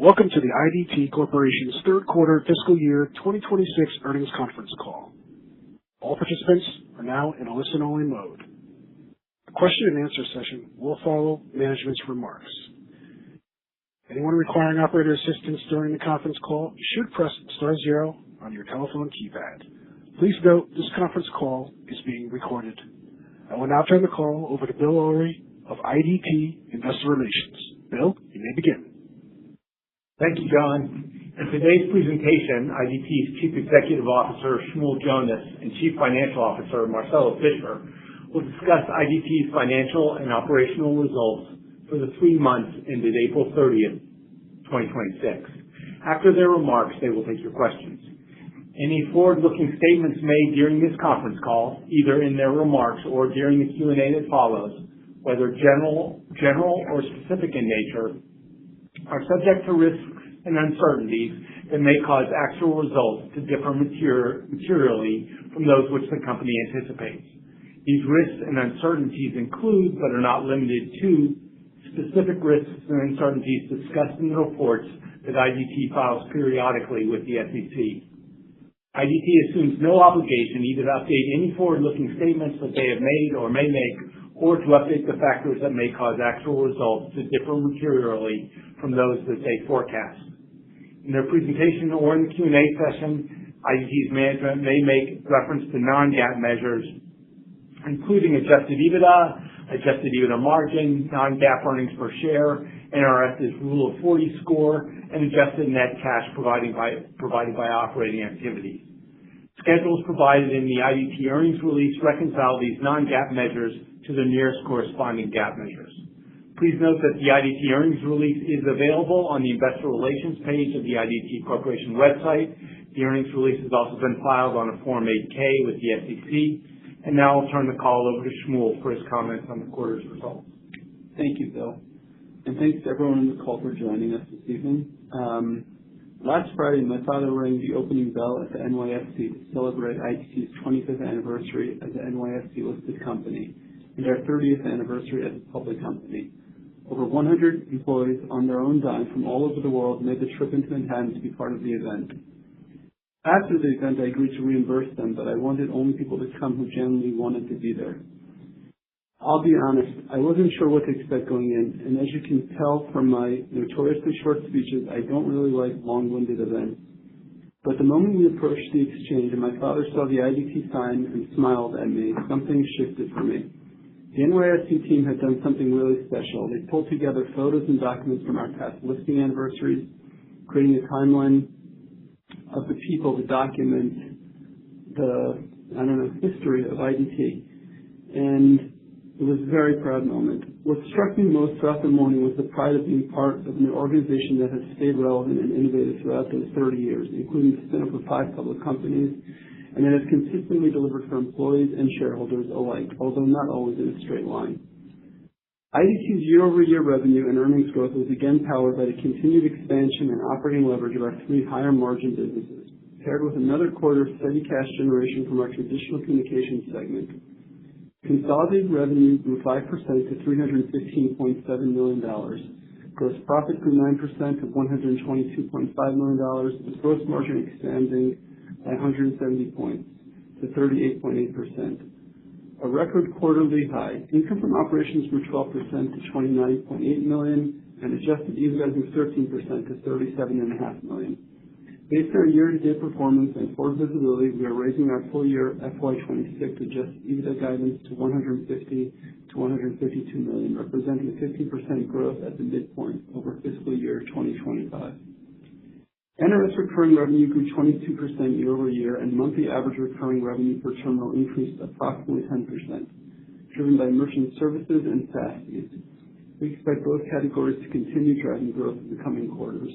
Welcome to the IDT Corporation's third quarter fiscal year 2026 earnings conference call. All participants are now in a listen-only mode. A question and answer session will follow management's remarks. Anyone requiring operator assistance during the conference call should press star zero on your telephone keypad. Please note this conference call is being recorded. I will now turn the call over to Bill Ulrey of IDT Investor Relations. Bill, you may begin. Thank you, John. In today's presentation, IDT's Chief Executive Officer, Shmuel Jonas, and Chief Financial Officer, Marcelo Fischer, will discuss IDT's financial and operational results for the 3 months ended April 30th, 2026. After their remarks, they will take your questions. Any forward-looking statements made during this conference call, either in their remarks or during the Q&A that follows, whether general or specific in nature, are subject to risks and uncertainties that may cause actual results to differ materially from those which the company anticipates. These risks and uncertainties include, but are not limited to, specific risks and uncertainties discussed in the reports that IDT files periodically with the SEC. IDT assumes no obligation either to update any forward-looking statements that they have made or may make, or to update the factors that may cause actual results to differ materially from those that they forecast. In their presentation or in the Q&A session, IDT's management may make reference to non-GAAP measures, including adjusted EBITDA margin, non-GAAP earnings per share, NRS's Rule of 40 score, and adjusted net cash provided by operating activities. Schedules provided in the IDT earnings release reconcile these non-GAAP measures to the nearest corresponding GAAP measures. Please note that the IDT earnings release is available on the Investor Relations page of the IDT Corporation website. The earnings release has also been filed on a Form 8-K with the SEC. And now I'll turn the call over to Shmuel for his comments on the quarter's results. Thank you, Bill. And thanks to everyone on the call for joining us this evening. Last Friday, my father rang the opening bell at the NYSE to celebrate IDT's 25th anniversary as an NYSE-listed company and our 30th anniversary as a public company. Over 100 employees on their own dime from all over the world made the trip into Manhattan to be part of the event. After the event, I agreed to reimburse them, but I wanted only people to come who genuinely wanted to be there. I'll be honest, I wasn't sure what to expect going in, and as you can tell from my notoriously short speeches, I don't really like long-winded events. But the moment we approached the exchange and my father saw the IDT sign and smiled at me, something shifted for me. The NYSE team had done something really special. They pulled together photos and documents from our past listing anniversaries, creating a timeline of the people, the documents, the history of IDT. And it was a very proud moment. What struck me most throughout the morning was the pride of being part of an organization that has stayed relevant and innovative throughout those 30 years, including the spin-off of 5 public companies, and that has consistently delivered for employees and shareholders alike, although not always in a straight line. IDT's year-over-year revenue and earnings growth was again powered by the continued expansion and operating leverage of our 3 higher-margin businesses, paired with another quarter of steady cash generation from our traditional communications segment. Consolidated revenue grew 5% to $315.7 million. Gross profit grew 9% to $122.5 million, with gross margin expanding by 170 points to 38.8%. A record quarterly high. Income from operations grew 12% to $29.8 million, and adjusted EBITDA grew 13% to $37.5 million. Based on our year-to-date performance and forward visibility, we are raising our full-year FY26 adjusted EBITDA guidance to $150 to $152 million, representing a 15% growth at the midpoint over fiscal year 2025. NRS recurring revenue grew 22% year-over-year, and monthly average recurring revenue per terminal increased approximately 10%, driven by merchant services and SaaS fees. We expect both categories to continue driving growth in the coming quarters.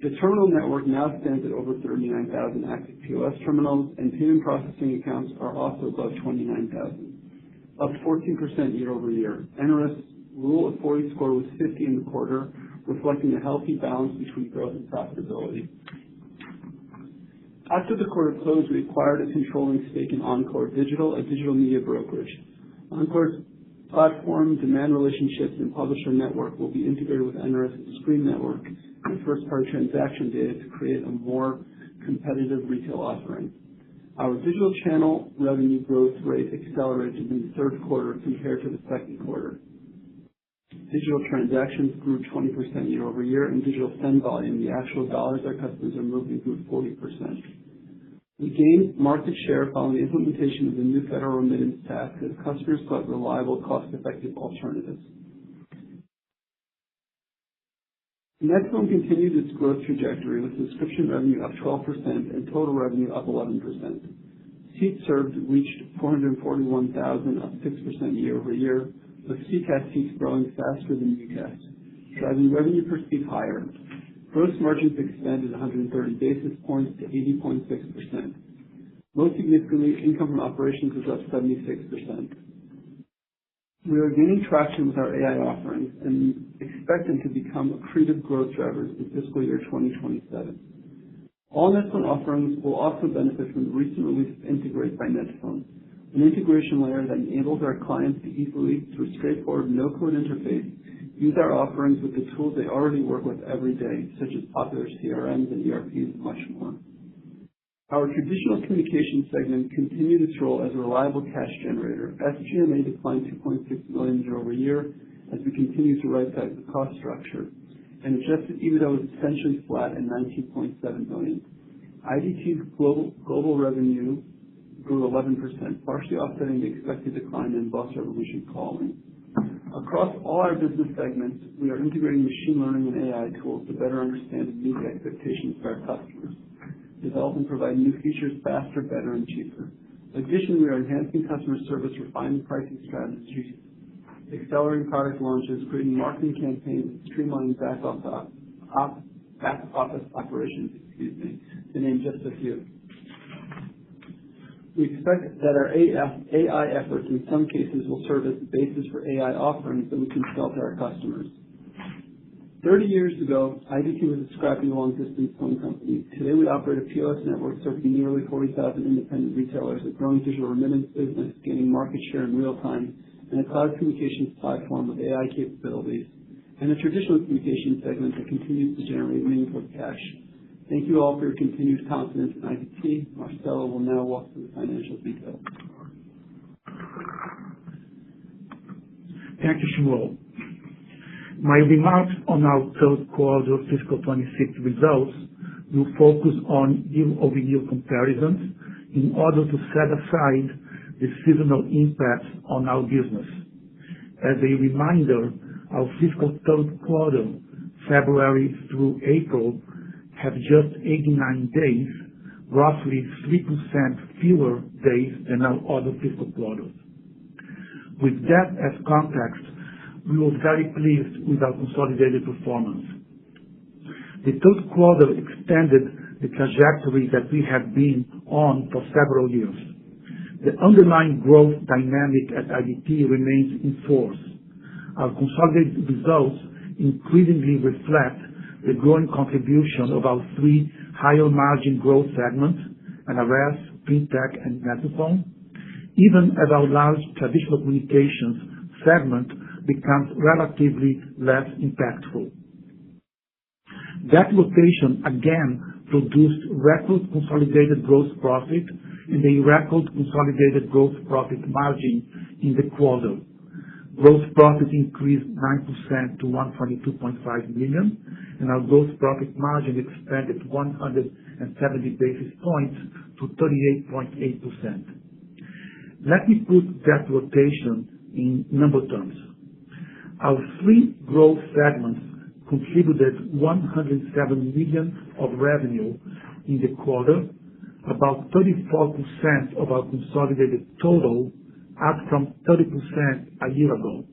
The terminal network now stands at over 39,000 active POS terminals, and payment processing accounts are also above 29,000, up 14% year-over-year. NRS Rule of 40 score was 50 in the quarter, reflecting a healthy balance between growth and profitability. After the quarter closed, we acquired a controlling stake in Encore Digital, a digital media brokerage. Encore's platform, demand relationships, and publisher network will be integrated with NRS's Screen network, and first-party transaction data to create a more competitive retail offering. Our digital channel revenue growth rate accelerated in the third quarter compared to the second quarter. Digital transactions grew 20% year over year, and digital send volume, the actual dollars our customers are moving, grew 40%. We gained market share following the implementation of the new federal remittance tax as customers sought reliable, cost-effective alternatives. Net2Phone continued its growth trajectory with subscription revenue up 12% and total revenue up 11%. Seats served reached 441,000, up 6% year over year, with CCaaS seats growing faster than UCaaS, driving revenue per seat higher. Gross margins expanded 130 basis points to 80.6%. Most significantly, income from operations was up 76%. We are gaining traction with our AI offerings and expect them to become accretive growth drivers in fiscal year 2027. All Net2Phone offerings will also benefit from the recent release of Integrate by Net2Phone, an integration layer that enables our clients to easily, through a straightforward no-code interface, use our offerings with the tools they already work with every day, such as popular CRMs and ERPs and much more. Our traditional communications segment continued its role as a reliable cash generator. SG&A declined $2.6 million year over year as we continue to right-size the cost structure, and adjusted EBITDA was essentially flat at $19.7 million. IDT's global revenue grew 11%, partially offsetting the expected decline in Boss Revolution calling. Across all our business segments, we are integrating machine learning and AI tools to better understand and meet the expectations of our customers, develop and provide new features faster, better, and cheaper. Additionally, we are enhancing customer service, refining pricing strategies, accelerating product launches, creating marketing campaigns, and streamlining back office operations, to name just a few. We expect that our AI efforts in some cases will serve as the basis for AI offerings that we can sell to our customers. 30 years ago, IDT was a scrappy long-distance phone company. Today, we operate a POS network serving nearly 40,000 independent retailers, a growing digital remittance business, gaining market share in real time, and a cloud communications platform with AI capabilities, and a traditional communications segment that continues to generate meaningful cash. Thank you all for your continued confidence in IDT. Marcelo will now walk through the financial details. Thank you, Shmuel. My remarks on our third quarter fiscal 26 results will focus on year-over-year comparisons in order to set aside the seasonal impacts on our business. As a reminder, our fiscal third quarter, February through April, have just 89 days, roughly 3% fewer days than our other fiscal quarters. With that as context, we were very pleased with our consolidated performance. The third quarter extended the trajectory that we have been on for several years. The underlying growth dynamic at IDT remains in force. Our consolidated results increasingly reflect the growing contribution of our three higher margin growth segments, NRS, FinTech, and Net2Phone, even as our large traditional communications segment becomes relatively less impactful. That rotation again produced record consolidated gross profit and a record consolidated gross profit margin in the quarter. Gross profit increased 9% to $122.5 million, and our gross profit margin expanded 170 basis points to 38.8%. Let me put that rotation in number terms. Our three growth segments contributed $107 million of revenue in the quarter, about 34% of our consolidated total, up from 30% a year ago.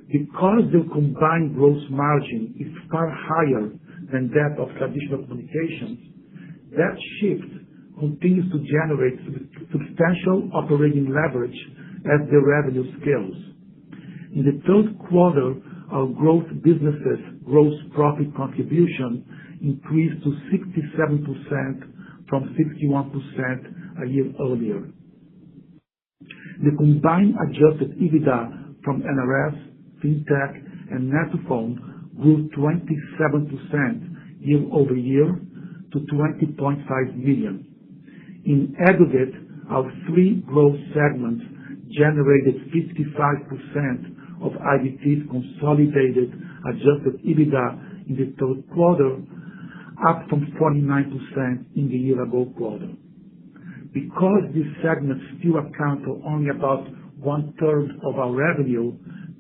Because the combined gross margin is far higher than that of traditional communications, that shift continues to generate substantial operating leverage as the revenue scales. In the third quarter, our growth businesses' gross profit contribution increased to 67% from 61% a year earlier. The combined adjusted EBITDA from NRS, FinTech, and Net2Phone grew 27% year-over-year to $20.5 million. In aggregate, our three growth segments generated 55% of IDT's consolidated adjusted EBITDA in the third quarter, up from 49% in the year-ago quarter. Because these segments still account for only about one-third of our revenue,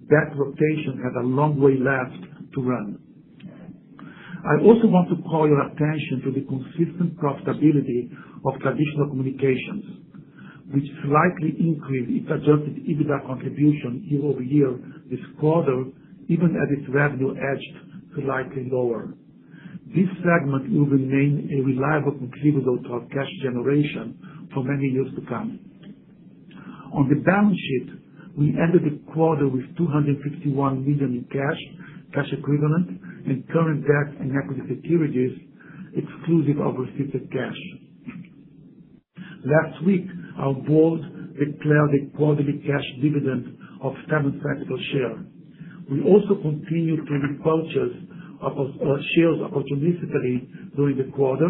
that rotation has a long way left to run. I also want to call your attention to the consistent profitability of traditional communications, which slightly increased its adjusted EBITDA contribution year-over-year this quarter, even as its revenue edged slightly lower. This segment will remain a reliable contributor to our cash generation for many years to come. On the balance sheet, we ended the quarter with $251 million in cash equivalent, and current debt and equity securities exclusive of restricted cash. Last week, our board declared a quarterly cash dividend of $0.07 per share. We also continued to repurchase shares opportunistically during the quarter,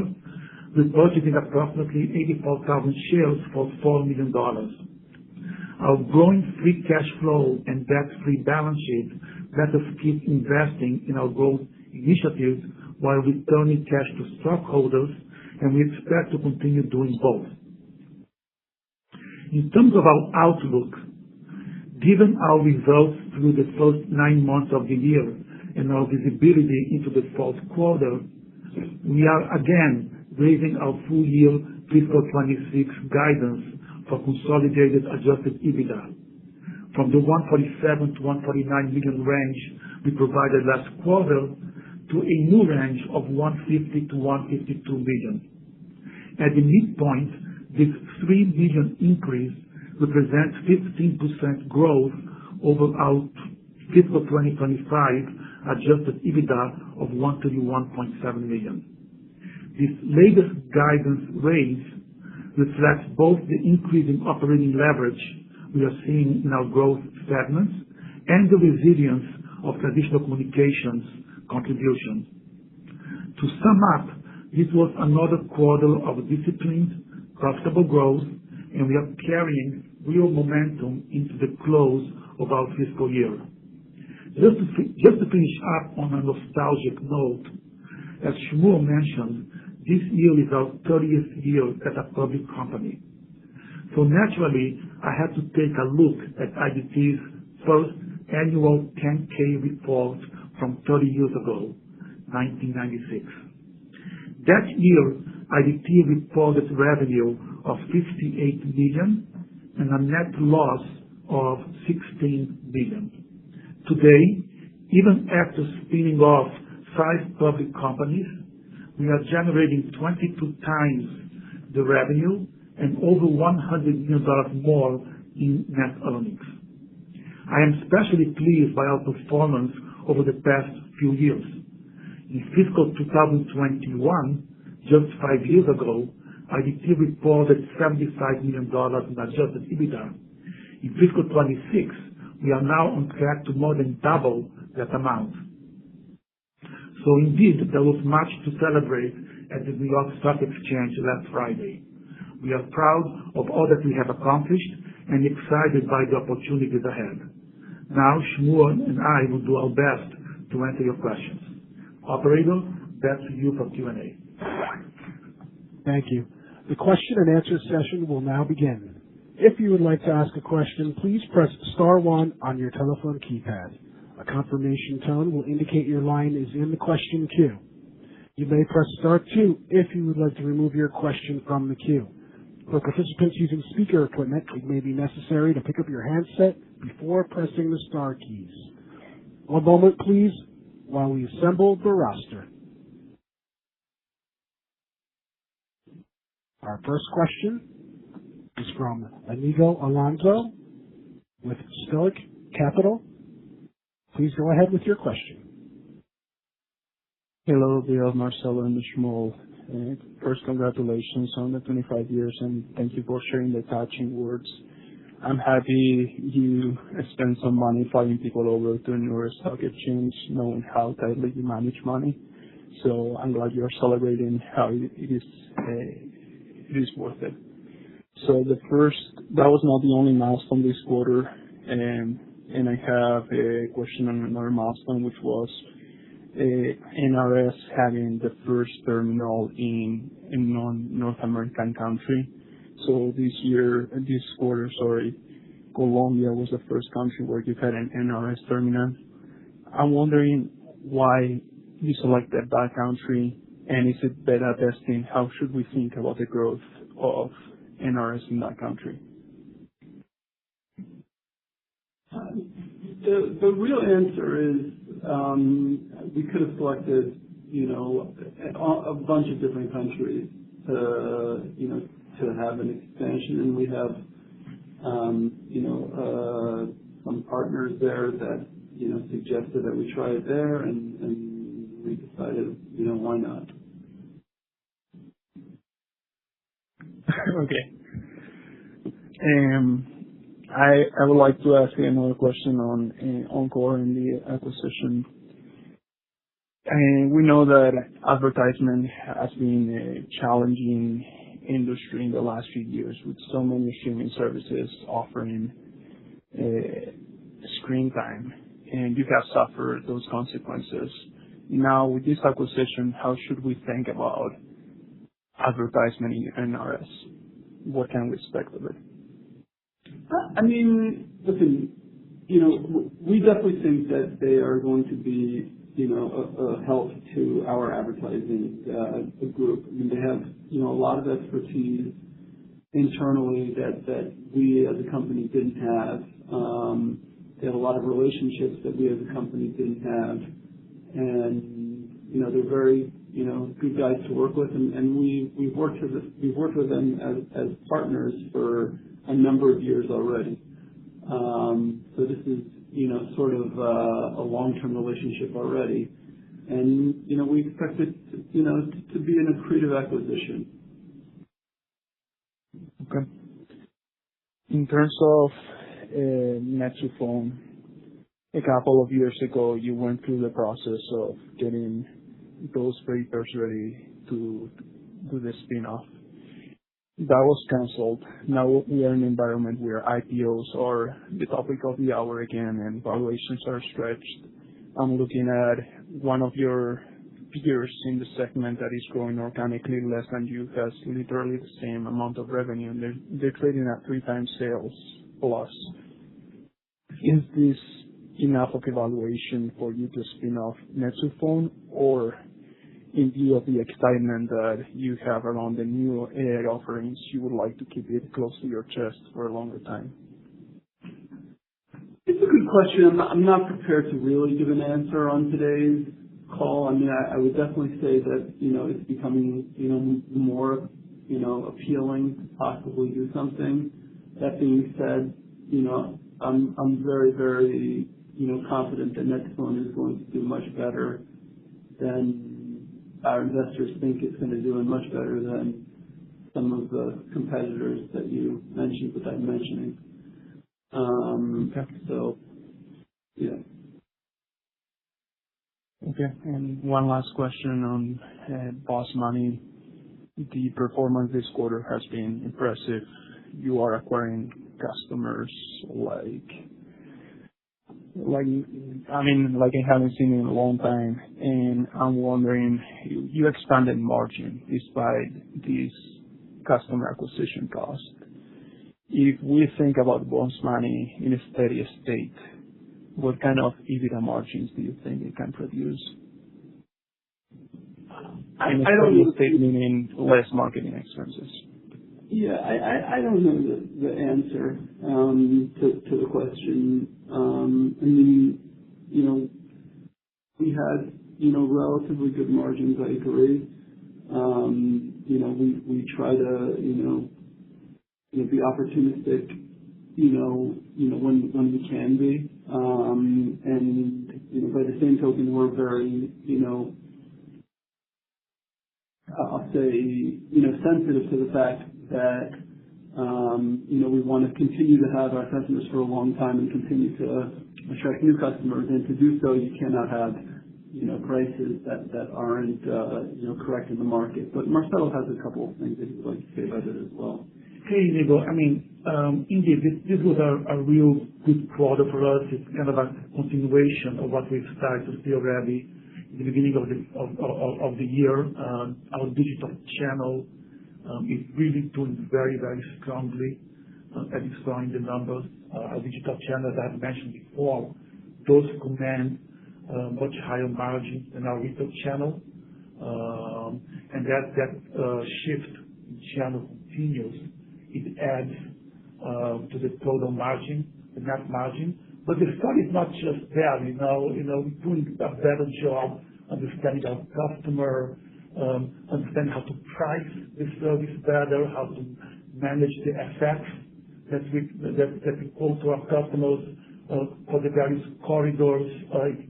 repurchasing approximately 84,000 shares for $4 million. Our growing free cash flow and debt-free balance sheet let us keep investing in our growth initiatives while returning cash to stockholders, and we expect to continue doing both. In terms of our outlook, given our results through the first 9 months of the year and our visibility into the fourth quarter, we are again raising our full-year fiscal 26 guidance for consolidated adjusted EBITDA from the $147 to $149 million range we provided last quarter to a new range of $150 to $152 million. At the midpoint, this $3 million increase represents 15% growth over our fiscal 2025 adjusted EBITDA of $131.7 million. This latest guidance raise reflects both the increase in operating leverage we are seeing in our growth segments and the resilience of traditional communications contribution. To sum up, this was another quarter of disciplined, profitable growth, and we are carrying real momentum into the close of our fiscal year. Just to finish up on a nostalgic note, as Shmuel mentioned, this year is our 30th year as a public company. So naturally, I had to take a look at IDT's first annual 10K report from 30 years ago, 1996. That year, IDT reported revenue of $58 million and a net loss of $16 million. Today, even after spinning off 5 public companies, we are generating 22 times the revenue and over $100 million more in net earnings. I am especially pleased by our performance over the past few years. In fiscal 2021, just 5 years ago, IDT reported $75 million in adjusted EBITDA. In fiscal 26, we are now on track to more than double that amount. So indeed, there was much to celebrate at the New York Stock Exchange last Friday. We are proud of all that we have accomplished and excited by the opportunities ahead. Now, Shmuel and I will do our best to answer your questions. Operator, back to you for Q&A. Thank you. The question and answer session will now begin. If you would like to ask a question, please press star 1 on your telephone keypad. A confirmation tone will indicate your line is in the question queue. You may press star 2 if you would like to remove your question from the queue. For participants using speaker equipment, it may be necessary to pick up your handset before pressing the star keys. One moment, please, while we assemble the roster. Our first question is from Inigo Alonso with Stoic Capital. Please go ahead with your question. Hello, Bill, Marcelo, and Shmuel. First, congratulations on the 25 years, and thank you for sharing the touching words I'm happy you spend some money flying people over to New York Stock Exchange, knowing how tightly you manage money. So I'm glad you're celebrating how it is worth it. So that was not the only milestone this quarter, and I have a question on another milestone, which was NRS having the first terminal in non-North American country. So this quarter, Colombia was the first country where you had an NRS terminal. I'm wondering why you selected that country, and is it beta testing? How should we think about the growth of NRS in that country? The real answer is we could have selected, a bunch of different countries to have an expansion, and we have, some partners there that, suggested that we try it there, and we decided, why not? Okay. I would like to ask you another question on Encore and the acquisition. And we know that advertisement has been a challenging industry in the last few years, with so many streaming services offering screen time, and you have suffered those consequences. Now, with this acquisition, how should we think about advertisement in NRS? What can we expect of it? I mean, listen, we definitely think that they are going to be, a help to our advertising group. I mean, they have, a lot of expertise internally that we as a company didn't have. They have a lot of relationships that we as a company didn't have. And, they're very, good guys to work with. And we've worked with them as partners for a number of years already. So this is, sort of a long-term relationship already. And, we expect it, to be an accretive acquisition. Okay. In terms of Net2Phone, a couple of years ago, you went through the process of getting those papers ready to do the spin-off. That was canceled. Now we are in an environment where IPOs are the topic of the hour again, and valuations are stretched. I'm looking at one of your peers in the segment that is growing organically less than you, has literally the same amount of revenue, and they're trading at 3x sales plus. Is this enough of evaluation for you to spin off Net2Phone, or in view of the excitement that you have around the new AI offerings, you would like to keep it close to your chest for a longer time? It's a good question. I'm not prepared to really give an answer on today's call. I mean, I would definitely say that, it's becoming, more, appealing to possibly do something. That being said, I'm very, very, confident that Net2Phone is going to do much better than our investors think it's going to do, and much better than some of the competitors that you mentioned without mentioning. Okay. So, yeah. Okay. And one last question on Boss Money. The performance this quarter has been impressive. You are acquiring customers like I haven't seen in a long time, and I'm wondering, you expanded margin despite this customer acquisition cost. If we think about Boss Money in a steady state, what kind of EBITDA margins do you think it can produce? I in a don't steady know. state, meaning less marketing expenses. Yeah, I don't know the answer to the question. I mean, we had, relatively good margins, I agree. We try to, be opportunistic, when we can be. And, by the same token, we're very, I'll say, sensitive to the fact that, We want to continue to have our customers for a long time and continue to attract new customers. And to do so, you cannot have, prices that aren't, correct in the market. But Marcelo has a couple of things that he would like to say about it as well. Hey, Inigo. Indeed, this was a real good quarter for us. It's kind of a continuation of what we've started to see already in the beginning of the year. Our digital channel is really doing very, very strongly, as you saw in the numbers. Our digital channel, as I have mentioned before, those command much higher margins than our retail channel. And that shift in channel continues. It adds to the total margin, the net margin. But the story is not just that. We're doing a better job understanding our customer, understanding how to price the service better, how to manage the effects that we quote to our customers for the various corridors,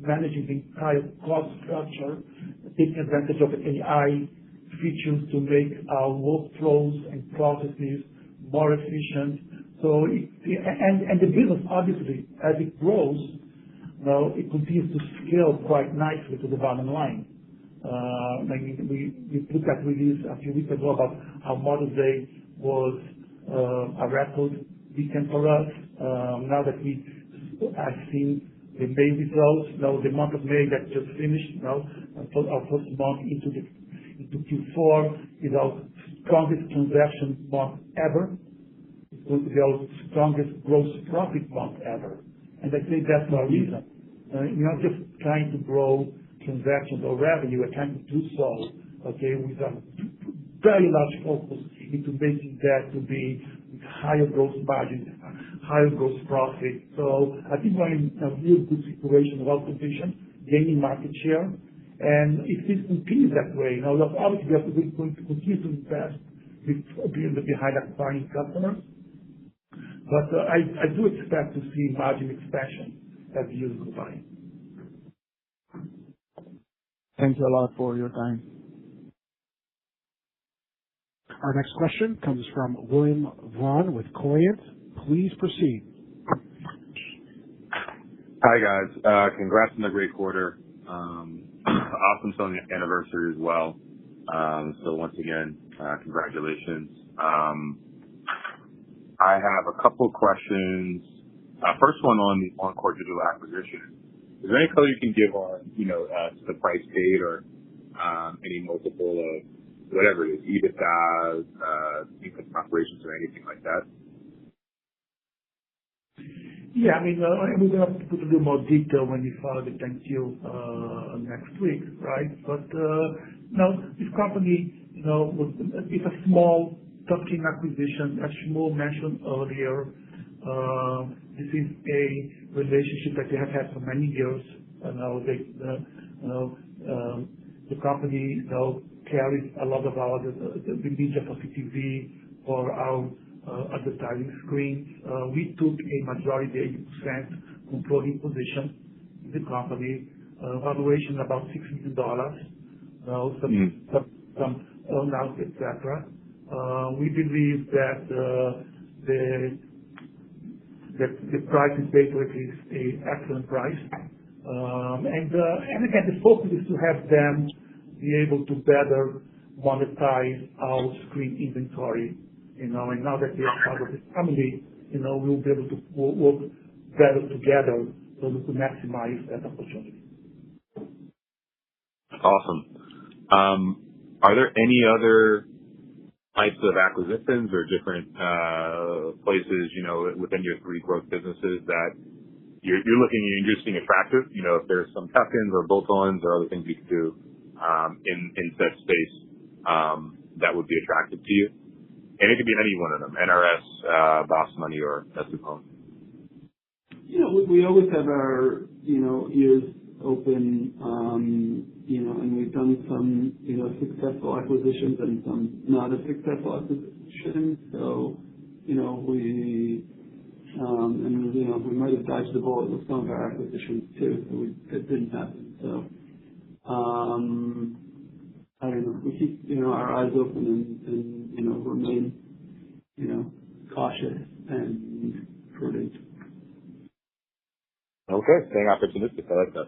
managing the entire cost structure, taking advantage of AI features to make our workflows and processes more efficient. And the business, obviously, as it grows, it continues to scale quite nicely to the bottom line. We put that release a few weeks ago about how Mother's Day was a record weekend for us. Now that we have seen the May results, the month of May that just finished, our first month into Q4 is our strongest transaction month ever. It's going to be our strongest gross profit month ever. And I think that's our reason. We're not just trying to grow transactions or revenue. We're trying to do so, with a very large focus into making that to be with higher gross margin, higher gross profit. So I think we're in a real good situation, well-positioned, gaining market share. And if this continues that way, obviously we're going to continue to invest behind acquiring customers. But I do expect to see margin expansion as the years go by. Thanks a lot for your time. Our next question comes from William Vaughn with Corient. Please proceed. Hi, guys. Congrats on the great quarter. Awesome selling anniversary as well. So once again, congratulations. I have a couple of questions. First one on the Encore Digital acquisition. Is there any color you can give on, the price paid or any multiple of whatever it is, EBITDA, income from operations or anything like that? Yeah, we're going to put a little more detail when we file the 10-Q next week, right? But this company, it's a small tuck-in acquisition, as Shmuel mentioned earlier. This is a relationship that they have had for many years. The company carries a lot of the media for CTV for our advertising screens. We took a majority, 80% controlling position in the company, valuation about $6 million, some earn-out, etc. We believe that the price is basically an excellent price. And again, the focus is to have them be able to better monetize our screen inventory. And now that they are part of the family, we'll be able to work better together so we can maximize that opportunity. Awesome. Are there any other types of acquisitions or different places, within your three growth businesses that you're looking at interesting, attractive? If there's some tuck-ins or bolt-ons or other things you could do in said space that would be attractive to you. And it could be any one of them, NRS, Boss Money, or Best of Home. We always have our, ears open, and we've done some, successful acquisitions and some not as successful acquisitions. So, we might have dodged the bullet with some of our acquisitions too. So it didn't happen. So, I don't know. We keep, our eyes open and remain, cautious and prudent. Okay, staying opportunistic. I like that.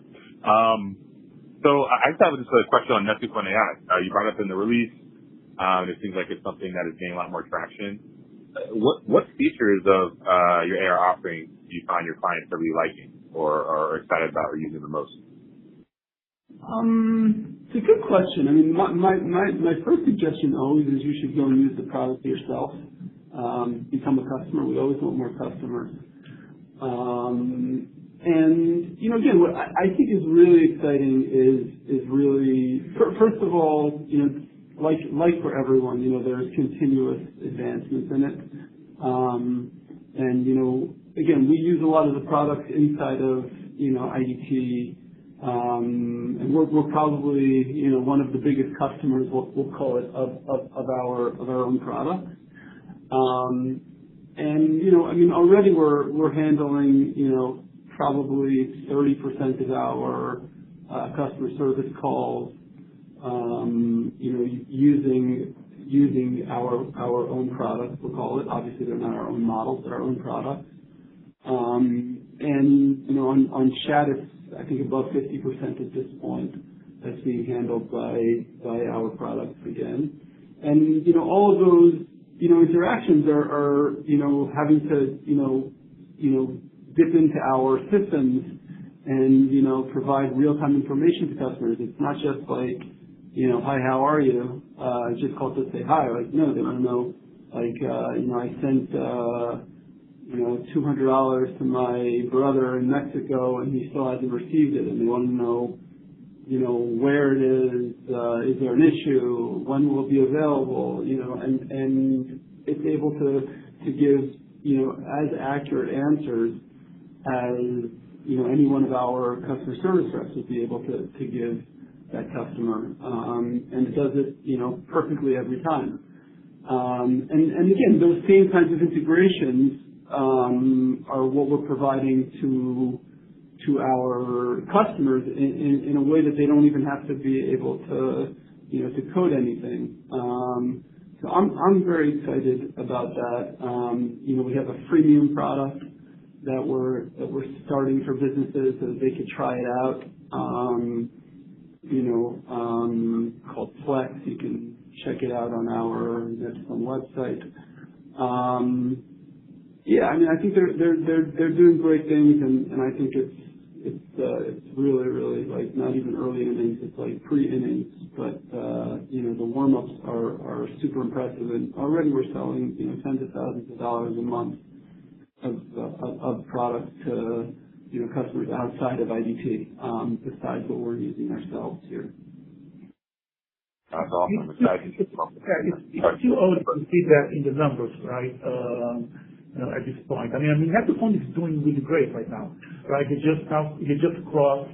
So I just have a question on NetSuite AI. You brought it up in the release. It seems like it's something that is gaining a lot more traction. What features of your AR offering do you find your clients are really liking or are excited about or using the most? It's a good question. I mean, my first suggestion always is you should go and use the product yourself. Become a customer. We always want more customers. And again, what I think is really exciting is really first of all, like for everyone, there's continuous advancements in it. And again, we use a lot of the products inside of IDT. And we're probably one of the biggest customers, we'll call it, of our own products. And already we're handling probably 30% of our customer service calls using our own products, we'll call it. Obviously they're not our own models, they're our own products. And on chat it's I think above 50% at this point that's being handled by our products again. And all of those interactions are having to dip into our systems and provide real-time information to customers. It's not just like hi, how are you? Just call to say hi. Like no, they want to know I sent $200 to my brother in Mexico and he still hasn't received it, and they want to know where it is there an issue, when will it be available, and it's able to give as accurate answers as any one of our customer service reps would be able to give that customer, and it does it perfectly every time. And again, those same kinds of integrations are what we're providing to our customers in a way that they don't even have to be able to to code anything. So I'm very excited about that. We have a freemium product that we're starting for businesses so that they could try it out. Called Flex. You can check it out on our Netcom website. I think they're doing great things, and I think it's really like not even early innings, it's like pre-innings, but the warm-ups are super impressive, and already we're selling tens of thousands of dollars a month of product to customers outside of IDT, besides what we're using ourselves here. That's awesome. Exciting. It's too early to see that in the numbers, right? At this point, I mean, Telecom is doing really great right now, right? They just crossed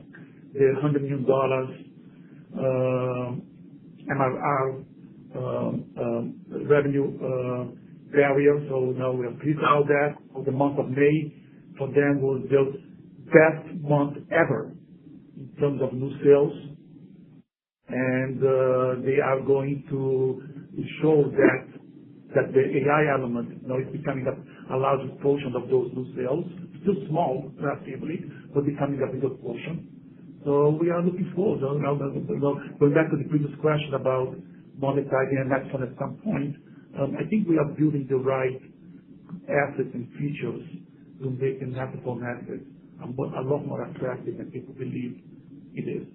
the $100 million MRR revenue barrier. So now we are pleased about that. For the month of May, for them was the best month ever in terms of new sales, and they are going to show that the AI element is becoming a large portion of those new sales. Still small, relatively, but becoming a bigger portion. So we are looking forward. Going back to the previous question about monetizing and Netcom at some point, I think we are building the right assets and features to make the Netcom asset a lot more attractive than people believe it is.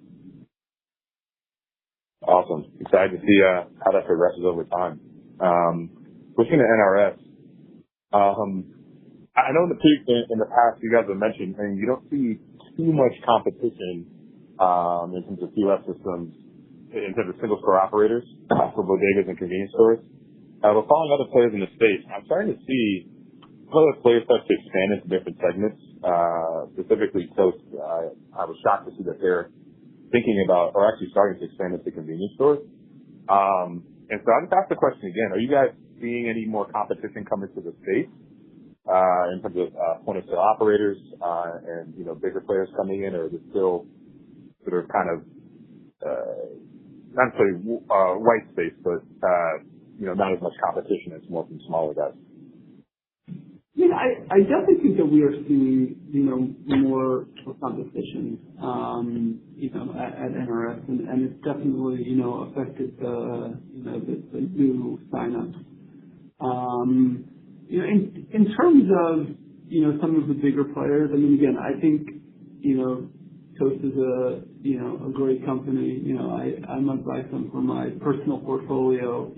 Awesome. Excited to see how that progresses over time. Pushing to NRS, I know in the past you guys have mentioned, and you don't see too much competition in terms of POS systems, in terms of single store operators for bodegas and convenience stores. But following other players in the space, I'm starting to see other players start to expand into different segments. Specifically, Toast, I was shocked to see that they're thinking about, or actually starting to expand into convenience stores. And so I just asked the question again, are you guys seeing any more competition come into the space in terms of point of sale operators and bigger players coming in, or is it still sort of kind of not necessarily white space, but not as much competition? It's more from smaller guys. Yeah, I definitely think that we are seeing, more competition, at NRS, and it's definitely, affected the new signups. In terms of, some of the bigger players, I mean, again, I think, Toast is a great company. I might buy some for my personal portfolio,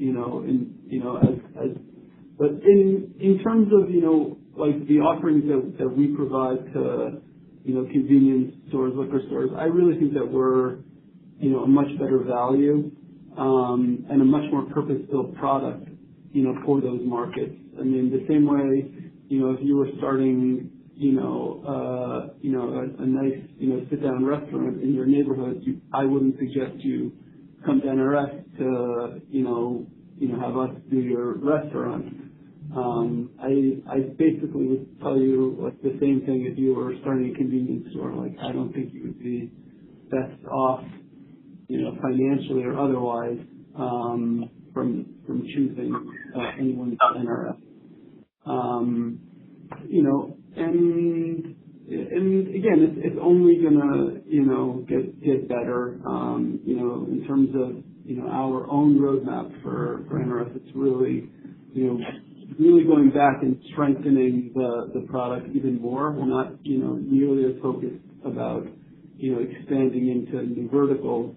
but in terms of, like the offerings that we provide to, convenience stores, liquor stores, I really think that we're, a much better value, and a much more purpose-built product, for those markets. I mean, the same way, if you were starting, a nice, sit-down restaurant in your neighborhood, I wouldn't suggest you come to NRS to, have us do your restaurant. I basically would tell you like the same thing if you were starting a convenience store. Like, I don't think you would be best off, financially or otherwise, from choosing anyone at NRS. And again, it's only gonna, get better, in terms of, our own roadmap for NRS. It's really, really going back and strengthening the product even more. We're not, nearly as focused about, expanding into new verticals,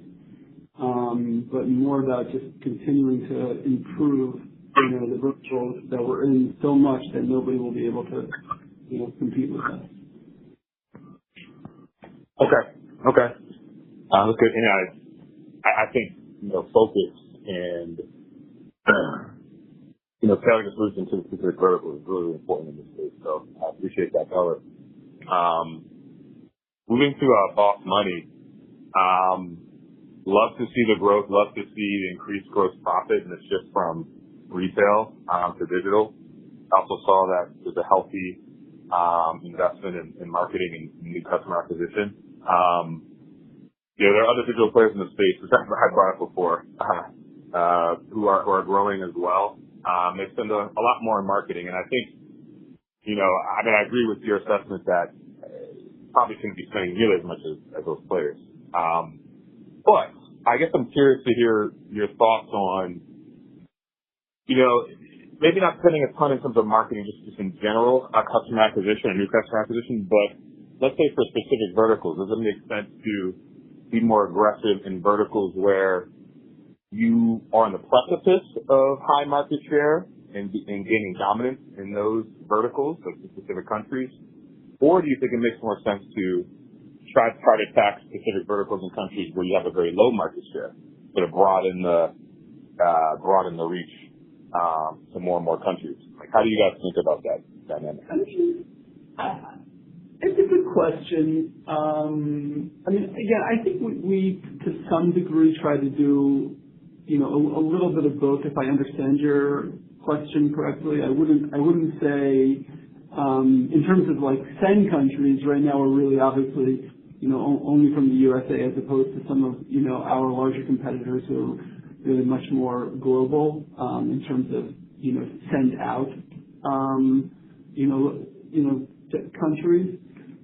but more about just continuing to improve, the verticals that we're in so much that nobody will be able to, compete with us. Okay. That's good. And I think, focus and, tailoring the solution to the specific vertical is really important in this case. So I appreciate that color. Moving to Boss Money, love to see the growth, love to see the increased gross profit and the shift from retail to digital. I also saw that there's a healthy investment in marketing and new customer acquisition. There are other digital players in the space, which I brought up before, who are growing as well. They spend a lot more on marketing, and I think, I agree with your assessment that probably shouldn't be spending nearly as much as those players. But I guess I'm curious to hear your thoughts on, maybe not spending a ton in terms of marketing, just in general, customer acquisition and new customer acquisition, but let's say for specific verticals, does it make sense to be more aggressive in verticals where you are on the precipice of high market share and gaining dominance in those verticals, like specific countries? Or do you think it makes more sense to try to attack specific verticals and countries where you have a very low market share, but broaden the reach to more and more countries? Like, how do you guys think about that dynamic? It's a good question. Again, I think we to some degree try to do, a little bit of both. If I understand your question correctly, I wouldn't say, in terms of like send countries right now, we're really obviously, only from the USA as opposed to some of, our larger competitors who are really much more global, in terms of, send out, countries.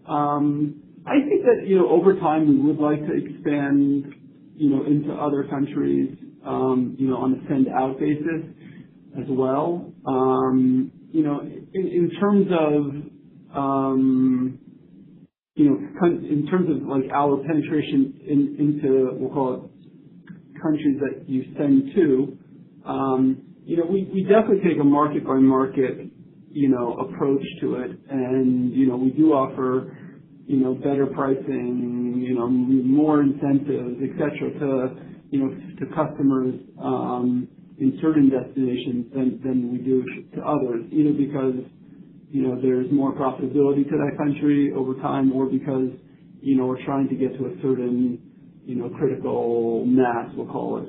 I think that, over time we would like to expand, into other countries, on a send out basis as well. In terms of like our penetration into, we'll call it countries that you send to, we definitely take a market by market, approach to it. And, we do offer, better pricing, more incentives, et cetera, to customers, in certain destinations than we do to others, either because, there's more profitability to that country over time, or because, we're trying to get to a certain, critical mass, we'll call it,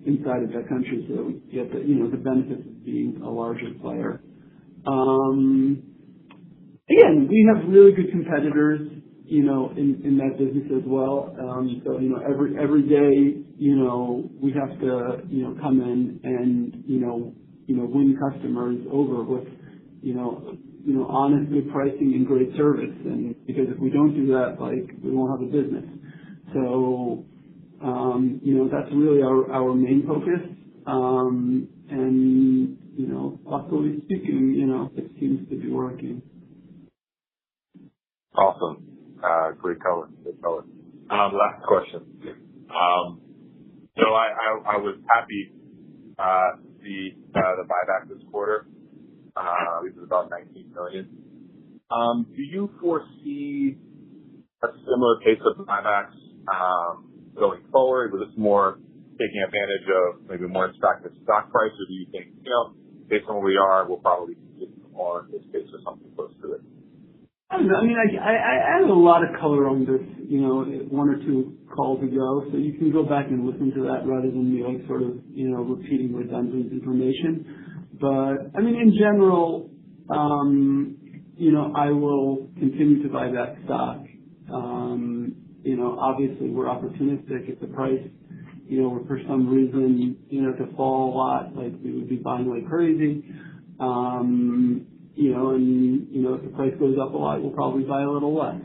inside of that country, so that we get the benefits of being a larger player. Again, we have really good competitors, in that business as well. So, every day, we have to, come in and, win customers over with, honest, good pricing and great service. And because if we don't do that, we won't have a business. So, that's really our main focus. Luckily speaking, it seems to be working. Awesome. Great color. Last question. I was happy to see the buyback this quarter. It was about $19 million. Do you foresee a similar pace of buybacks going forward? Was this more taking advantage of maybe more attractive stock price, or do you think, based on where we are, we'll probably continue on this pace or something close to it? I don't know. I mean, I added a lot of color on this, one or two calls ago, so you can go back and listen to that rather than me repeating redundant information. But I mean, in general, I will continue to buy back stock. Obviously we're opportunistic. If the price, were for some reason, to fall a lot, we would be buying like crazy. If the price goes up a lot, we'll probably buy a little less.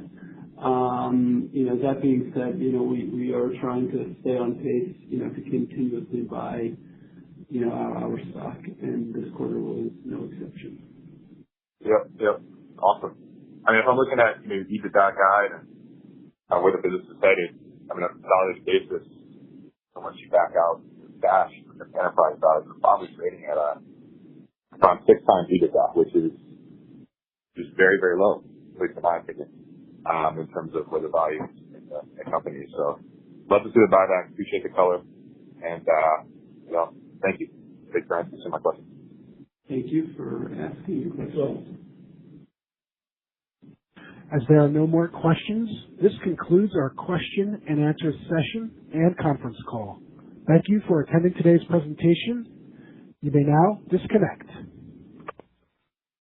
That being said, we are trying to stay on pace, to continuously buy, our stock, and this quarter was no exception. Yep. Awesome. I mean, if I'm looking at EBITDA guide and where the business is headed, I mean, on a consolidated basis, once you back out cash from the enterprise value, we're probably trading at around 6 times EBITDA, which is just very, very low, at least in my opinion, in terms of where the value is in the company. So, love to see the buyback. Appreciate the color, and thank you. Thanks for answering my questions. Thank you for asking your questions. As there are no more questions, this concludes our question and answer session and conference call. Thank you for attending today's presentation. You may now disconnect.